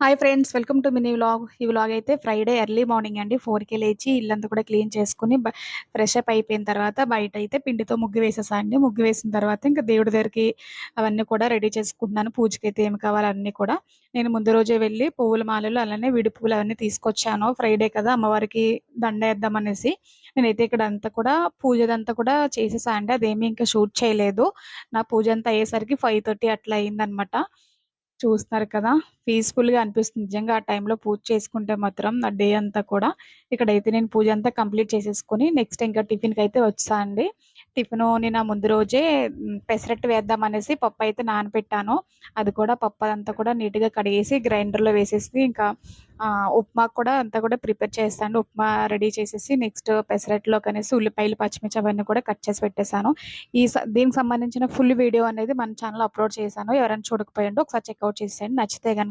Hi friends, welcome to mini vlog. ఈ vlog అయితే Friday early morning అండి. 4కి లేచి ఇల్లంతా కూడా క్లీన్ చేసుకొని ఫ్రెష్ అప్ అయిపోయిన తర్వాత బయట అయితే పిండితో ముగ్గు వేసేసా అండి. ముగ్గు వేసిన తర్వాత ఇంకా దేవుడి దగ్గరికి అవన్నీ కూడా రెడీ చేసుకుంటున్నాను. పూజకైతే ఏమి కావాలి అన్నీ కూడా నేను ముందు రోజే వెళ్ళి పువ్వుల మాలలు అలానే విడి పువ్వులు అవన్నీ తీసుకొచ్చాను. ఫ్రైడే కదా, అమ్మవారికి దండ వేద్దామనేసి నేనైతే ఇక్కడ అంతా కూడా పూజదంతా కూడా చేసేసా అండి. అదేమీ ఇంకా షూట్ చేయలేదు. నా పూజ అంతా అయ్యేసరికి 5:30 అట్లా అయిందనమాట. చూస్తున్నారు కదా! పీస్‌ఫుల్‌గా అనిపిస్తుంది. నిజంగా ఆ టైంలో పూజ చేసుకుంటే మాత్రం ఆ డే అంతా కూడా ఇక్కడైతే నేను పూజ అంతా కంప్లీట్ చేసేసుకొని నెక్స్ట్ ఇంకా టిఫిన్‌కైతే వచ్చా అండి. టిఫిను నేను ఆ ముందు రోజే పెసరట్టు వేద్దామనేసి పప్పయితే నానపెట్టాను. అది కూడా పప్పు అదంతా కూడా నీట్‌గా కడిగేసి గ్రైండర్‌లో వేసేసి ఇంకా ఉప్మాకు కూడా అంతా కూడా ప్రిపేర్ చేస్తాను. ఉప్మా రెడీ చేసేసి నెక్స్ట్ పెసరట్టులోకనేసి ఉల్లిపాయలు, పచ్చిమిర్చి అవన్నీ కూడా కట్ చేసి పెట్టేసాను. దీనికి సంబంధించిన ఫుల్ వీడియో అనేది మన ఛానెల్‌లో అప్‌లోడ్ చేశాను. ఎవరైనా చూడకపోయింటే ఒకసారి చెక్‌ఔట్ చేసేయండి. నచ్చితే గనుక